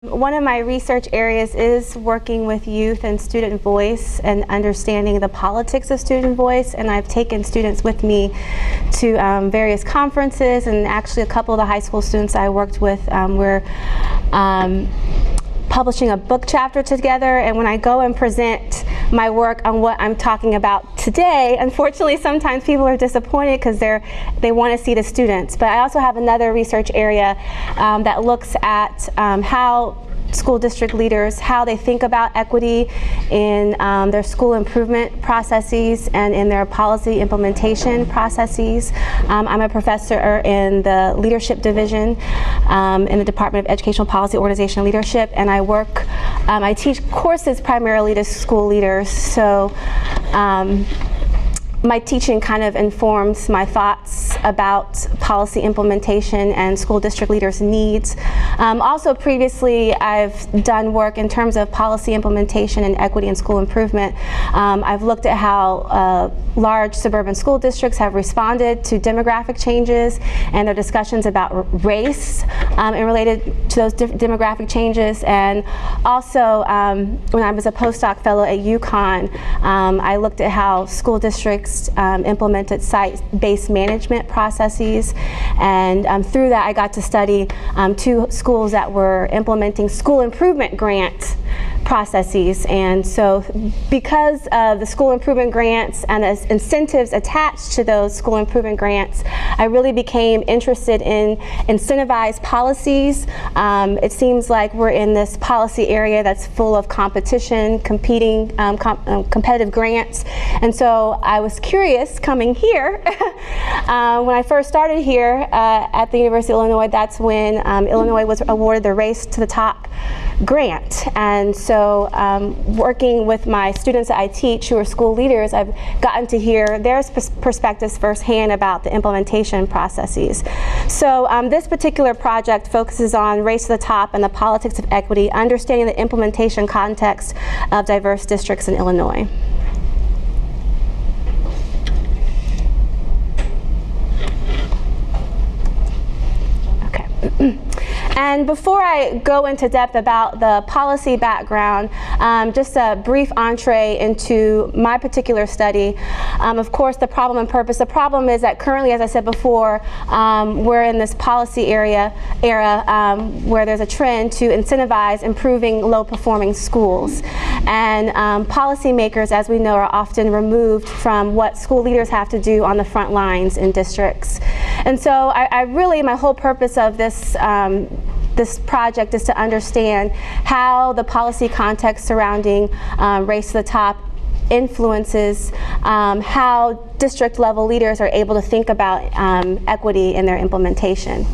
One of my research areas is working with youth and student voice and understanding the politics of student voice, and I've taken students with me to various conferences, and actually a couple of the high school students I worked with were publishing a book chapter together, and when I go and present my work on what I'm talking about today, unfortunately sometimes people are disappointed because they want to see the students. But I also have another research area that looks at how school district leaders, how they think about equity in their school improvement processes and in their policy implementation processes. I'm a professor in the leadership division in the Department of Educational Policy, Organization, and Leadership, and I teach courses primarily to school leaders. So my teaching kind of informs my thoughts about policy implementation and school district leaders' needs. Also previously, I've done work in terms of policy implementation and equity in school improvement. I've looked at how large suburban school districts have responded to demographic changes and their discussions about race and related to those demographic changes. And also, when I was a postdoc fellow at UConn, I looked at how school districts implemented site-based management processes, and through that I got to study two schools that were implementing school improvement grant processes. And so because of the school improvement grants and the incentives attached to those school improvement grants, I really became interested in incentivized policies. It seems like we're in this policy area that's full of competition, competing, competitive grants. And so I was curious coming here. When I first started here at the University of Illinois, that's when Illinois was awarded the Race to the Top grant. And so working with my students that I teach who are school leaders, I've gotten to hear their perspectives firsthand about the implementation processes. So this particular project focuses on Race to the Top and the politics of equity, understanding the implementation context of diverse districts in Illinois. Okay. And before I go into depth about the policy background, just a brief entree into my particular study. Of course, the problem and purpose. The problem is that currently, as I said before, we're in this policy era where there's a trend to incentivize improving low-performing schools. And policymakers, as we know, are often removed from what school leaders have to do on the front lines in districts. And so I really, my whole purpose of this this project is to understand how the policy context surrounding Race to the Top influences how district level leaders are able to think about equity in their implementation.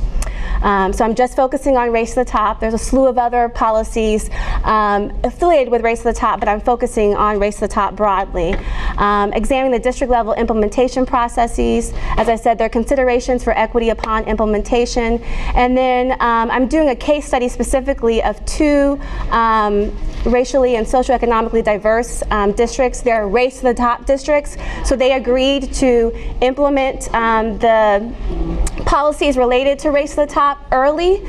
So I'm just focusing on Race to the Top. There's a slew of other policies affiliated with Race to the Top, but I'm focusing on Race to the Top broadly. Examining the district level implementation processes. As I said, there are considerations for equity upon implementation. And then I'm doing a case study specifically of two racially and socioeconomically diverse districts. They're Race to the Top districts. So they agreed to implement the policies related to Race to the Top early.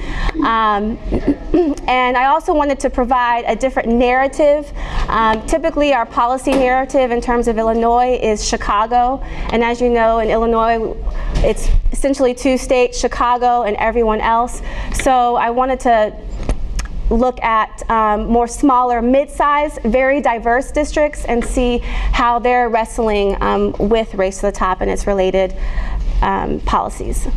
And I also wanted to provide a different narrative. Typically our policy narrative in terms of Illinois is Chicago. And as you know, in Illinois, it's essentially two states, Chicago and everyone else. So I wanted to look at more smaller, mid-sized, very diverse districts and see how they're wrestling with Race to the Top and its related policies.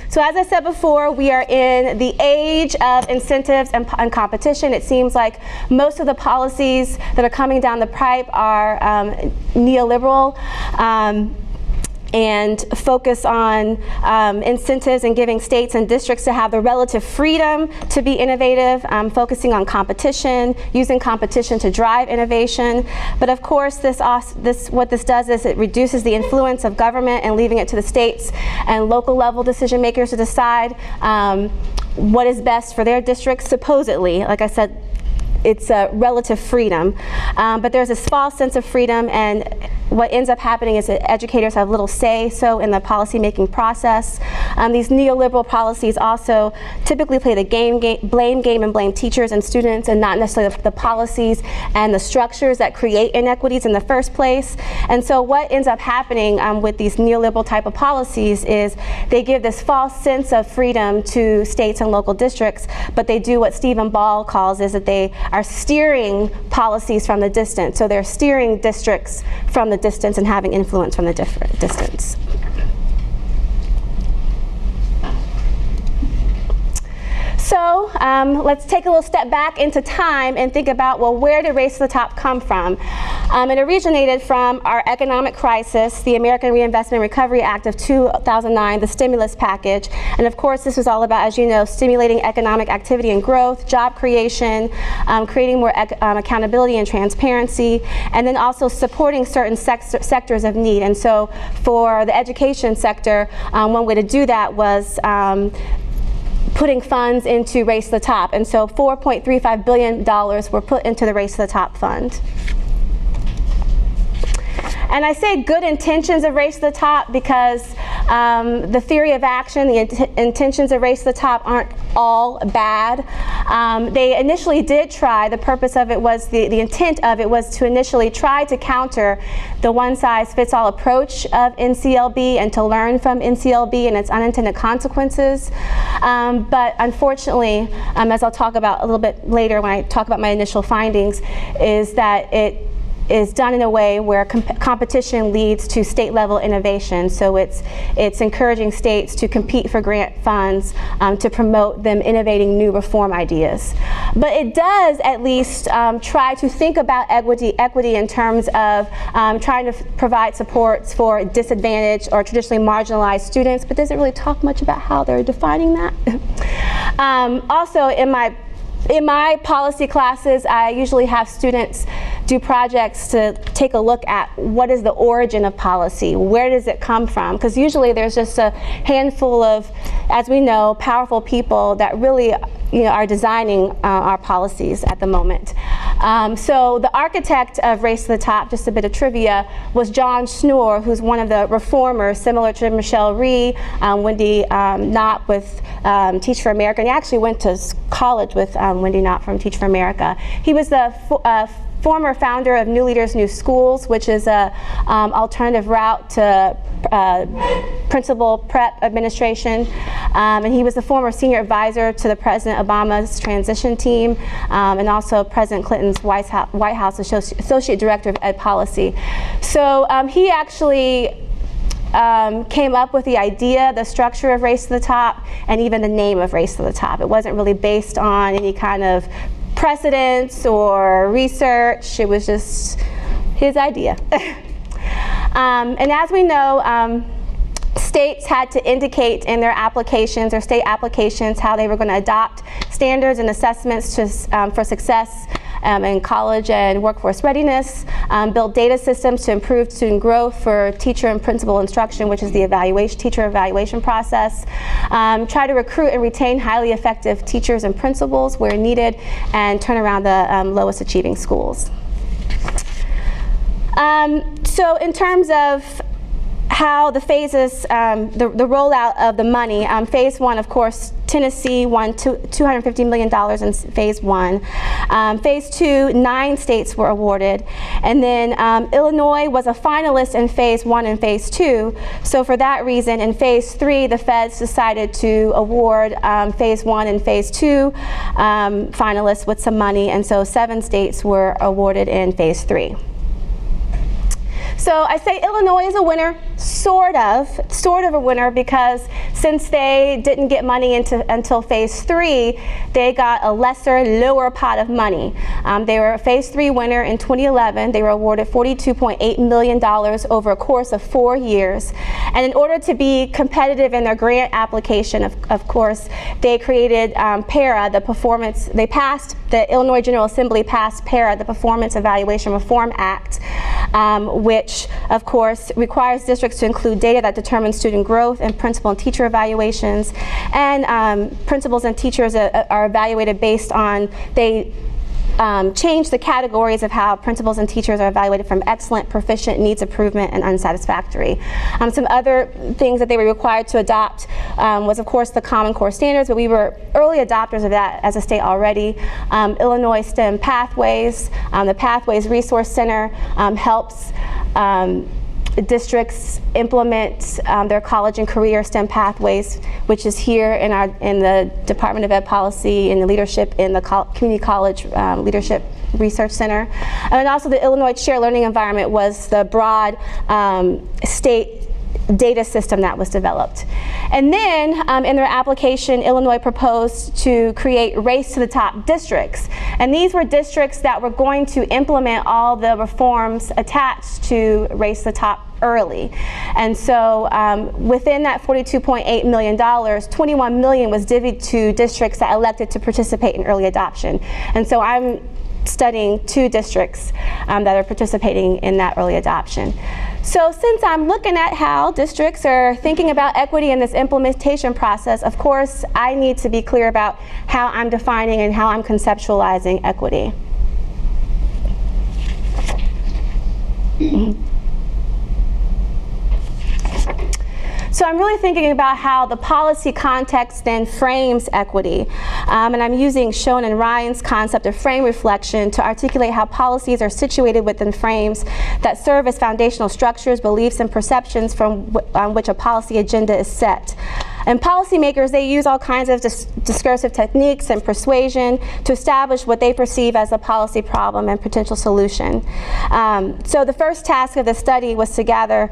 So as I said before, we are in the age of incentives and competition. It seems like most of the policies that are coming down the pipe are neoliberal and focus on incentives and giving states and districts to have the relative freedom to be innovative, focusing on competition, using competition to drive innovation. But of course, what this does is it reduces the influence of government and leaving it to the states and local level decision makers to decide what is best for their districts, supposedly. Like I said, it's a relative freedom, but there's this false sense of freedom, and what ends up happening is that educators have little say so in the policymaking process. These neoliberal policies also typically play the blame game and blame teachers and students, and not necessarily the policies and the structures that create inequities in the first place. And so what ends up happening with these neoliberal type of policies is they give this false sense of freedom to states and local districts, but they do what Stephen Ball calls is that they are steering policies from the distance. So they're steering districts from the distance and having influence from the distance. So let's take a little step back into time and think about, well, where did Race to the Top come from? It originated from our economic crisis, the American Reinvestment and Recovery Act of 2009, the stimulus package. And of course, this was all about, as you know, stimulating economic activity and growth, job creation, creating more accountability and transparency, and then also supporting certain sectors of need. And so for the education sector, one way to do that was putting funds into Race to the Top. And so $4.35 billion were put into the Race to the Top fund. And I say good intentions of Race to the Top because the theory of action, the intentions of Race to the Top aren't all bad. They initially did try, the purpose of it was, the intent of it was to initially try to counter the one-size-fits-all approach of NCLB and to learn from NCLB and its unintended consequences. But unfortunately, as I'll talk about a little bit later when I talk about my initial findings, is that it is done in a way where competition leads to state-level innovation. So it's encouraging states to compete for grant funds to promote them innovating new reform ideas. But it does at least try to think about equity in terms of trying to provide supports for disadvantaged or traditionally marginalized students, but doesn't really talk much about how they're defining that. Also, in my policy classes, I usually have students do projects to take a look at what is the origin of policy, where does it come from? Because usually there's just a handful of, as we know, powerful people that really are designing our policies at the moment. So the architect of Race to the Top, just a bit of trivia, was John Schnoor, who's one of the reformers, similar to Michelle Rhee, Wendy Knott with Teach for America, and he actually went to college with Wendy Knott from Teach for America. He was the former founder of New Leaders, New Schools, which is a alternative route to principal prep administration. And he was the former senior advisor to the President Obama's transition team, and also President Clinton's White House Associate Director of Ed Policy. So he actually came up with the idea, the structure of Race to the Top, and even the name of Race to the Top. It wasn't really based on any kind of precedents or research. It was just his idea. And as we know, states had to indicate in their applications, or state applications, how they were going to adopt standards and assessments for success in college and workforce readiness, build data systems to improve student growth for teacher and principal instruction, which is the teacher evaluation process, try to recruit and retain highly effective teachers and principals where needed, and turn around the lowest achieving schools. So in terms of how the phases, the rollout of the money, phase one, of course, Tennessee won $250 million in phase one. Phase two, 9 states were awarded. And then Illinois was a finalist in phase one and phase two. So for that reason, in phase three, the feds decided to award phase one and phase two finalists with some money. And so 7 states were awarded in phase three. So I say Illinois is a winner, sort of a winner, because since they didn't get money until phase three, they got a lower pot of money. They were a phase three winner in 2011. They were awarded $42.8 million over a course of 4 years. And in order to be competitive in their grant application, of course, they created PARA, the Illinois General Assembly passed PARA, the Performance Evaluation Reform Act, which of course requires districts to include data that determines student growth and principal and teacher evaluations. And principals and teachers are evaluated based on, they change the categories of how principals and teachers are evaluated from excellent, proficient, needs improvement, and unsatisfactory. Some other things that they were required to adopt was, of course, the Common Core standards, but we were early adopters of that as a state already. Illinois STEM Pathways, the Pathways Resource Center helps districts implement their college and career STEM pathways, which is here in the Department of Ed Policy and the leadership in the Community College Leadership Research Center. And also the Illinois Shared Learning Environment was the broad state data system that was developed. And then in their application, Illinois proposed to create Race to the Top districts. And these were districts that were going to implement all the reforms attached to Race to the Top early. And so within that $42.8 million, $21 million was divvied to districts that elected to participate in early adoption. And so I'm studying 2 districts that are participating in that early adoption. So since I'm looking at how districts are thinking about equity in this implementation process, of course, I need to be clear about how I'm defining and how I'm conceptualizing equity. So I'm really thinking about how the policy context then frames equity. And I'm using Schoen and Ryan's concept of frame reflection to articulate how policies are situated within frames that serve as foundational structures, beliefs, and perceptions from on which a policy agenda is set. And policymakers, they use all kinds of discursive techniques and persuasion to establish what they perceive as a policy problem and potential solution. So the first task of the study was to gather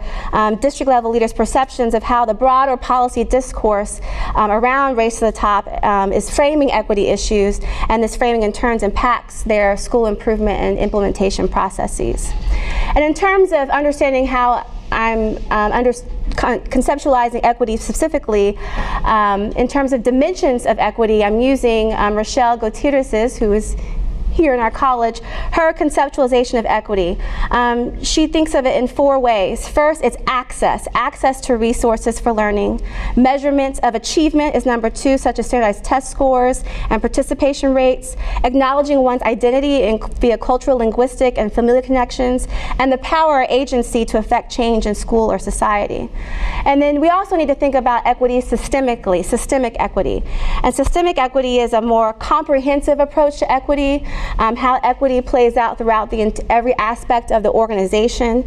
district-level leaders' perceptions of how the broader policy discourse around Race to the Top is framing equity issues, and this framing in turn impacts their school improvement and implementation processes. And in terms of understanding how I'm conceptualizing equity specifically, in terms of dimensions of equity, I'm using Rochelle Gutierrez's, who is here in our college, her conceptualization of equity. She thinks of it in 4 ways. First, it's access to resources for learning. Measurements of achievement is number 2, such as standardized test scores and participation rates. Acknowledging one's identity via cultural, linguistic, and familial connections, and the power or agency to affect change in school or society. And then we also need to think about equity systemically, systemic equity. And systemic equity is a more comprehensive approach to equity. How equity plays out throughout every aspect of the organization,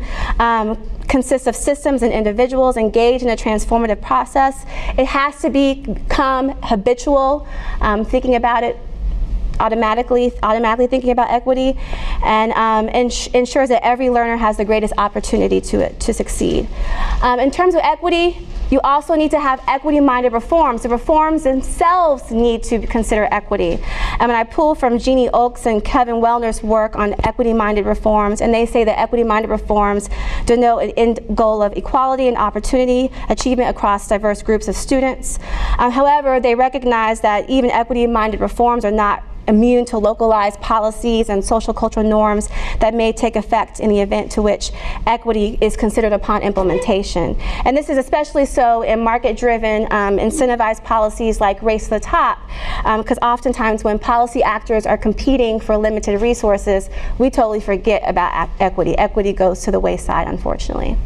consists of systems and individuals engaged in a transformative process. It has to become habitual, thinking about it automatically thinking about equity, and ensures that every learner has the greatest opportunity to succeed. In terms of equity, you also need to have equity-minded reforms. The reforms themselves need to consider equity. And I pull from Jeannie Oakes and Kevin Wellner's work on equity-minded reforms, and they say that equity-minded reforms denote an end goal of equality and opportunity achievement across diverse groups of students. However, they recognize that even equity-minded reforms are not immune to localized policies and social cultural norms that may take effect in the event to which equity is considered upon implementation. And this is especially so in market-driven, incentivized policies like Race to the Top, because oftentimes when policy actors are competing for limited resources, we totally forget about equity. Equity goes to the wayside, unfortunately.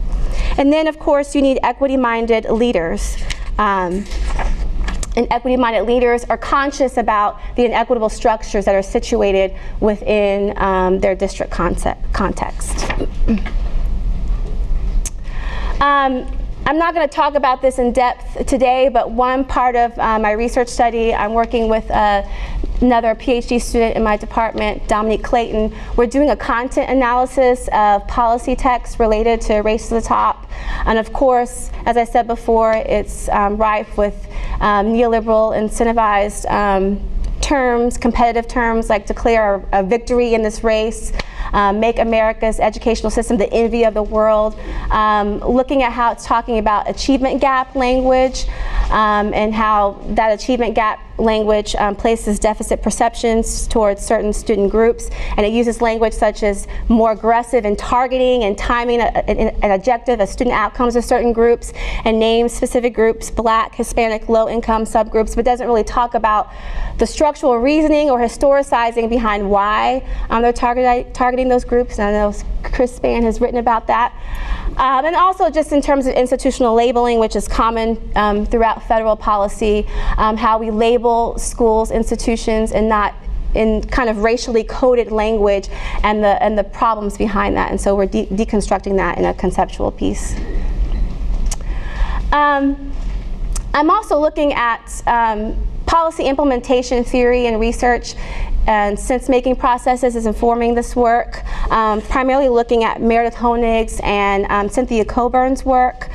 And then, of course, you need equity-minded leaders. And equity-minded leaders are conscious about the inequitable structures that are situated within their district context. I'm not going to talk about this in depth today, but one part of my research study, I'm working with another PhD student in my department, Dominique Clayton. We're doing a content analysis of policy texts related to Race to the Top. And of course, as I said before, it's rife with neoliberal incentivized terms, competitive terms like declare a victory in this race, make America's educational system the envy of the world, looking at how it's talking about achievement gap language, and how that achievement gap language places deficit perceptions towards certain student groups, and it uses language such as more aggressive in targeting and timing an objective of student outcomes of certain groups, and names specific groups, Black, Hispanic, low-income subgroups, but doesn't really talk about the structural reasoning or historicizing behind why they're targeting those groups. And I know Chris Spann has written about that. And also just in terms of institutional labeling, which is common throughout federal policy, how we label schools, institutions, and not in kind of racially coded language, and the problems behind that. And so we're deconstructing that in a conceptual piece. I'm also looking at policy implementation theory and research, and sense-making processes is informing this work, primarily looking at Meredith Honig's and Cynthia Coburn's work.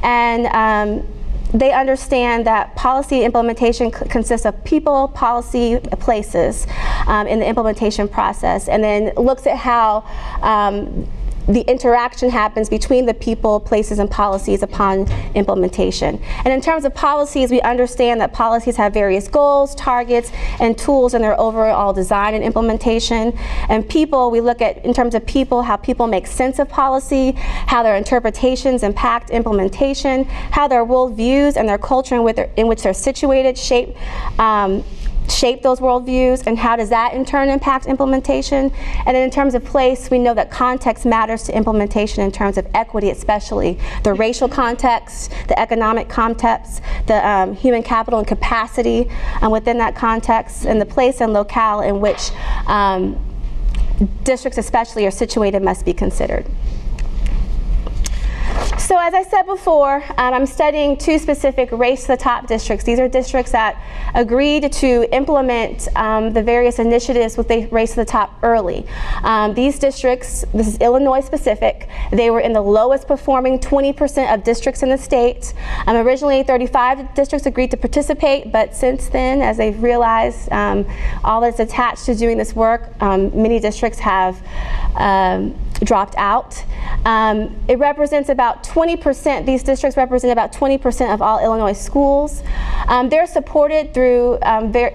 And they understand that policy implementation consists of people, policy, places in the implementation process, and then looks at how the interaction happens between the people, places, and policies upon implementation. And in terms of policies, we understand that policies have various goals, targets, and tools in their overall design and implementation. And people, we look at, in terms of people, how people make sense of policy, how their interpretations impact implementation, how their worldviews and their culture in which they're situated shape those worldviews, and how does that in turn impact implementation. And then in terms of place, we know that context matters to implementation in terms of equity, especially the racial context, the economic context, the human capital and capacity within that context, and the place and locale in which districts especially are situated must be considered. So as I said before, I'm studying two specific Race to the Top districts. These are districts that agreed to implement the various initiatives with Race to the Top early. These districts, this is Illinois specific, they were in the lowest performing 20% of districts in the state. Originally 35 districts agreed to participate, but since then, as they've realized all that's attached to doing this work, many districts have dropped out. It represents about 20%, these districts represent about 20% of all Illinois schools. They're supported through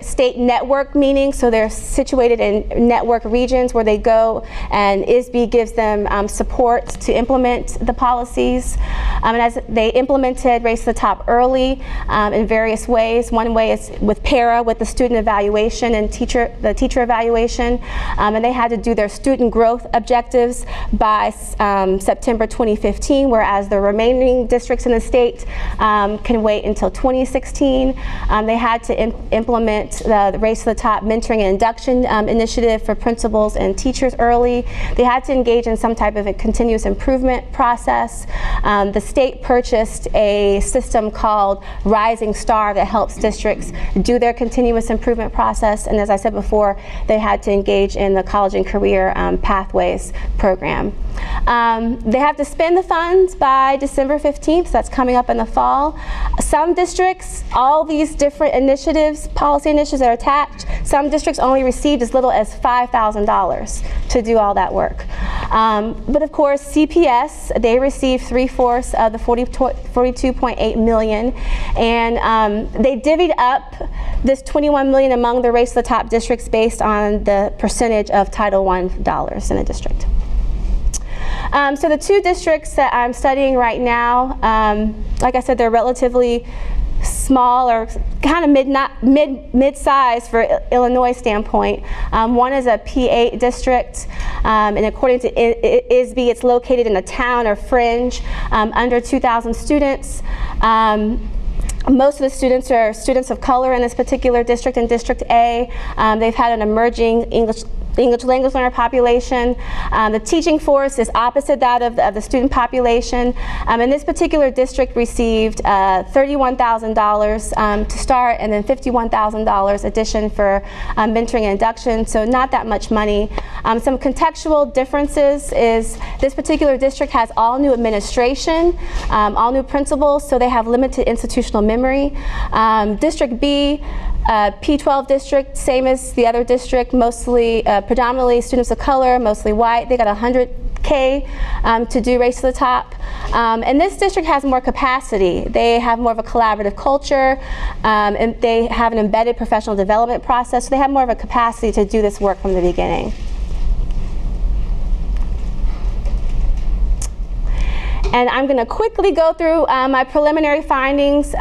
state network meetings, so they're situated in network regions where they go, and ISB gives them support to implement the policies. And as they implemented Race to the Top early in various ways. One way is with PARA, with the student evaluation and the teacher evaluation, and they had to do their student growth objectives by September 2015, whereas the remaining districts in the state can wait until 2016. They had to implement the Race to the Top mentoring and induction initiative for principals and teachers early. They had to engage in some type of a continuous improvement process. The state purchased a system called Rising Star that helps districts do their continuous improvement process. And as I said before, they had to engage in the college and career pathways program. They have to spend the funds by December 15th, so that's coming up in the fall. Some districts, all these different initiatives, policy initiatives that are attached, some districts only received as little as $5,000 to do all that work. But of course, CPS, they received 3/4 of the $42.8 million, and they divvied up this $21 million among the Race to the Top districts based on the percentage of Title I dollars in a district. So the two districts that I'm studying right now, like I said, they're relatively small or kind of mid-size for Illinois standpoint. One is a P8 district, and according to ISB, it's located in a town or fringe, under 2,000 students. Most of the students are students of color in this particular district. In District A, they've had an emerging English language learner population. The teaching force is opposite that of the student population. And this particular district received $31,000 to start, and then $51,000 addition for mentoring and induction, so not that much money. Some contextual differences is this particular district has all new administration, all new principals, so they have limited institutional memory. District B, P12 district, same as the other district, mostly predominantly students of color, mostly white. They got 100 K to do Race to the Top. And this district has more capacity. They have more of a collaborative culture, and they have an embedded professional development process, so they have more of a capacity to do this work from the beginning. And I'm going to quickly go through my preliminary findings.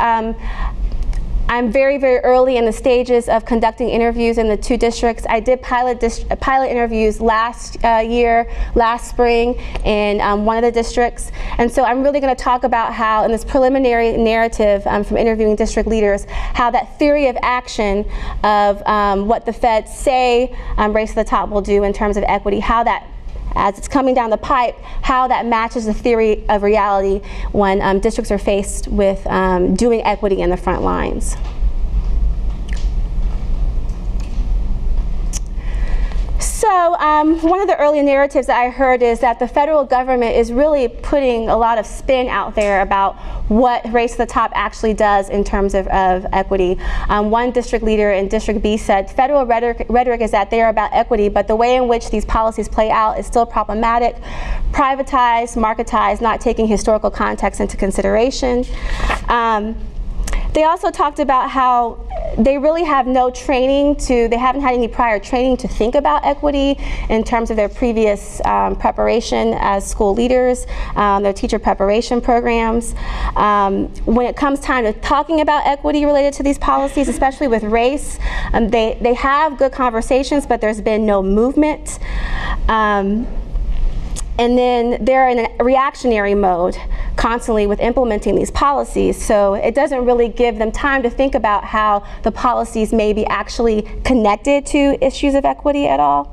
I'm very, very early in the stages of conducting interviews in the 2 districts. I did pilot interviews last spring, in one of the districts. And so I'm really going to talk about how, in this preliminary narrative from interviewing district leaders, how that theory of action of what the feds say Race to the Top will do in terms of equity, how that, as it's coming down the pipe, how that matches the theory of reality when districts are faced with doing equity in the front lines. So one of the early narratives that I heard is that the federal government is really putting a lot of spin out there about what Race to the Top actually does in terms of equity. One district leader in District B said, federal rhetoric is that they are about equity, but the way in which these policies play out is still problematic, privatized, marketized, not taking historical context into consideration. They also talked about how they really have no training they haven't had any prior training to think about equity in terms of their previous preparation as school leaders, their teacher preparation programs. When it comes time to talking about equity related to these policies, especially with race, they have good conversations, but there's been no movement. And then they're in a reactionary mode constantly with implementing these policies, so it doesn't really give them time to think about how the policies may be actually connected to issues of equity at all.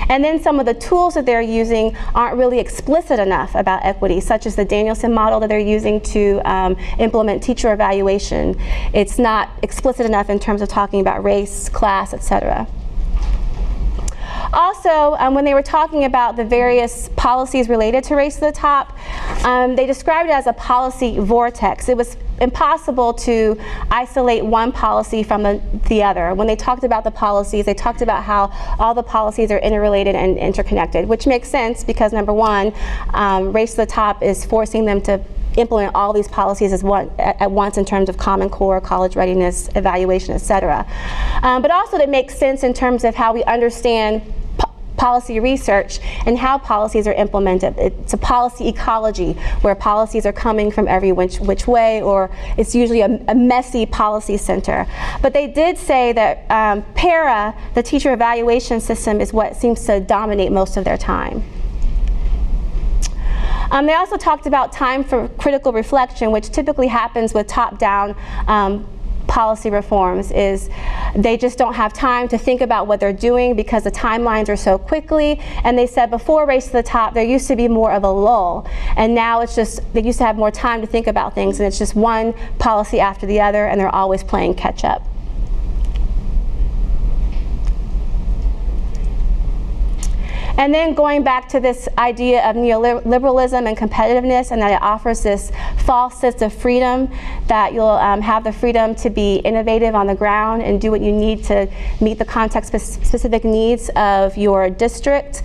And then some of the tools that they're using aren't really explicit enough about equity, such as the Danielson model that they're using to implement teacher evaluation. It's not explicit enough in terms of talking about race, class, etc. Also, when they were talking about the various policies related to Race to the Top, they described it as a policy vortex. It was impossible to isolate one policy from the other. When they talked about the policies, they talked about how all the policies are interrelated and interconnected, which makes sense because, number one, Race to the Top is forcing them to implement all these policies at once in terms of Common Core, college readiness, evaluation, etc. But also it makes sense in terms of how we understand policy research and how policies are implemented. It's a policy ecology where policies are coming from every which way, or it's usually a messy policy center. But they did say that PARA, the teacher evaluation system, is what seems to dominate most of their time. They also talked about time for critical reflection, which typically happens with top-down policy reforms. Is they just don't have time to think about what they're doing because the timelines are so quickly. And they said before Race to the Top, there used to be more of a lull, and now it's just they used to have more time to think about things, and it's just one policy after the other, and they're always playing catch up. And then going back to this idea of neoliberalism and competitiveness, and that it offers this false sense of freedom, that you'll have the freedom to be innovative on the ground and do what you need to meet the context-specific needs of your district.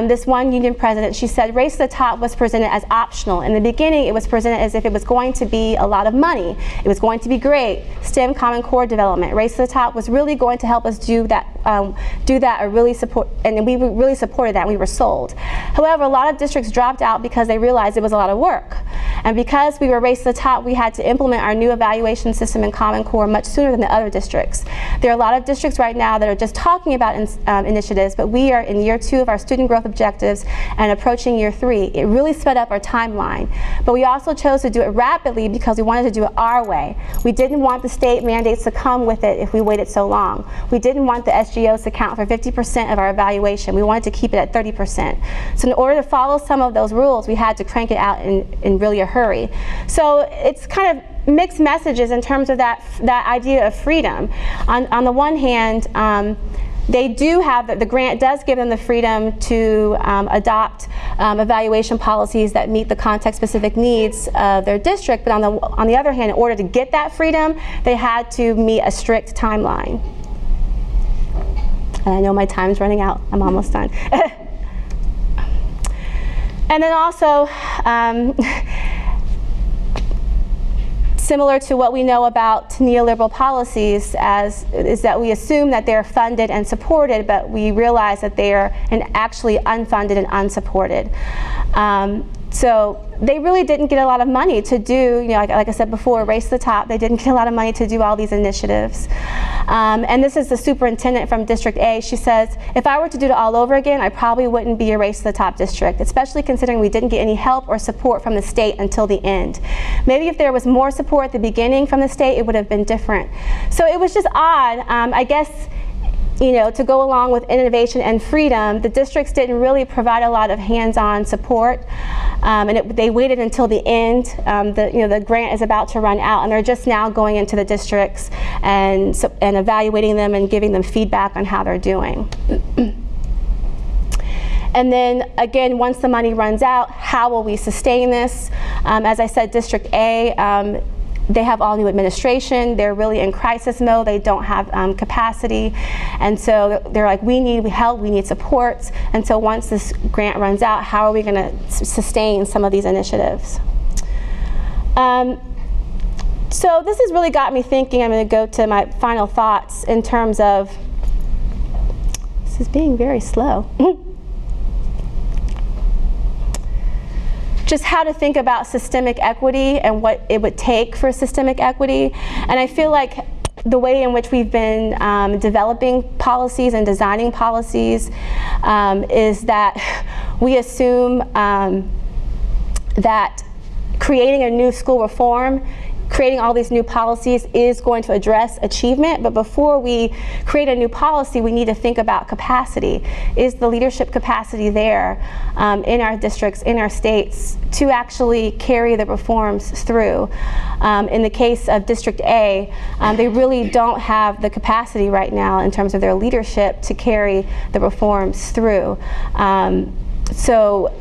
This one union president, she said, Race to the Top was presented as optional. In the beginning, it was presented as if it was going to be a lot of money. It was going to be great. STEM Common Core development. Race to the Top was really going to help us do that, and we really supported that. We were sold. However, a lot of districts dropped out because they realized it was a lot of work. And because we were Race to the Top, we had to implement our new evaluation system in Common Core much sooner than the other districts. There are a lot of districts right now that are just talking about initiatives, but we are in year 2 of our student growth objectives and approaching year 3. It really sped up our timeline. But we also chose to do it rapidly because we wanted to do it our way. We didn't want the state mandates to come with it if we waited so long. We didn't want the SGOs to count for 50% of our evaluation. We wanted to keep it at 30%. So in order to follow some of those rules, we had to crank it out in really a hurry. So it's kind of mixed messages in terms of that idea of freedom. On the one hand, they do have, the grant does give them the freedom to adopt evaluation policies that meet the context-specific needs of their district, but on the other hand, in order to get that freedom, they had to meet a strict timeline. And I know my time's running out. I'm almost done. And then also, similar to what we know about neoliberal policies, is that we assume that they're funded and supported, but we realize that they are actually unfunded and unsupported. So they really didn't get a lot of money to do, like I said before, Race to the Top. They didn't get a lot of money to do all these initiatives. And this is the superintendent from District A. She says, if I were to do it all over again, I probably wouldn't be a Race to the Top district, especially considering we didn't get any help or support from the state until the end. Maybe if there was more support at the beginning from the state, it would have been different. So it was just odd, I guess, to go along with innovation and freedom. The districts didn't really provide a lot of hands-on support, and they waited until the end. The grant is about to run out, and they're just now going into the districts and evaluating them and giving them feedback on how they're doing. And then again, once the money runs out, how will we sustain this? As I said, District A, they have all new administration. They're really in crisis mode. They don't have capacity. And so they're like, we need help, we need supports. And so once this grant runs out, how are we going to sustain some of these initiatives? So this has really got me thinking. I'm going to go to my final thoughts in terms of, this is being very slow. Just how to think about systemic equity and what it would take for systemic equity. And I feel like the way in which we've been developing policies and designing policies is that we assume that creating a new school reform, creating all these new policies is going to address achievement, but before we create a new policy, we need to think about capacity. Is the leadership capacity there in our districts, in our states, to actually carry the reforms through? In the case of District A, they really don't have the capacity right now in terms of their leadership to carry the reforms through. So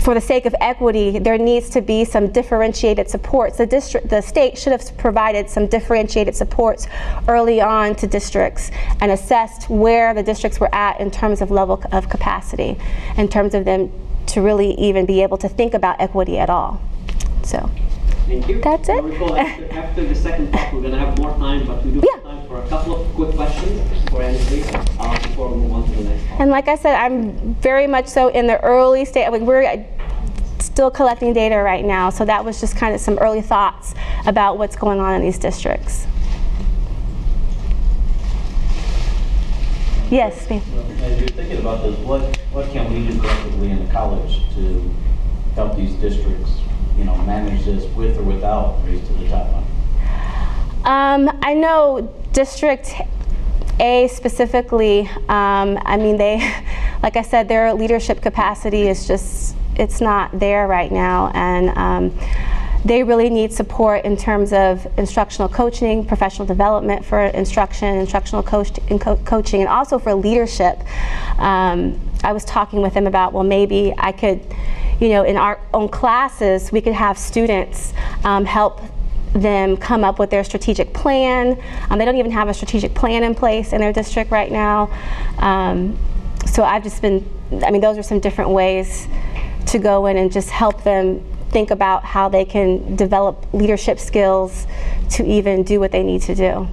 for the sake of equity, there needs to be some differentiated supports. The state should have provided some differentiated supports early on to districts and assessed where the districts were at in terms of level of capacity, in terms of them to really even be able to think about equity at all. So, thank you. That's it. After the second talk, we're going to have more time, but we do have time for a couple of quick questions for Anjale before we move on to the next talk. And like I said, I'm very much so in the early stage. We're still collecting data right now, so that was just kind of some early thoughts about what's going on in these districts. Yes, ma'am. As you're thinking about this, what can we do collectively in the college to help these districts, manage this with or without Race to the Top money? I know District A specifically, I mean, like I said, their leadership capacity is just, it's not there right now, and they really need support in terms of instructional coaching, professional development for instruction, instructional coaching, and also for leadership. I was talking with them about, well, maybe I could, in our own classes, we could have students help them come up with their strategic plan. They don't even have a strategic plan in place in their district right now. So I've just been, those are some different ways to go in and just help them think about how they can develop leadership skills to even do what they need to do.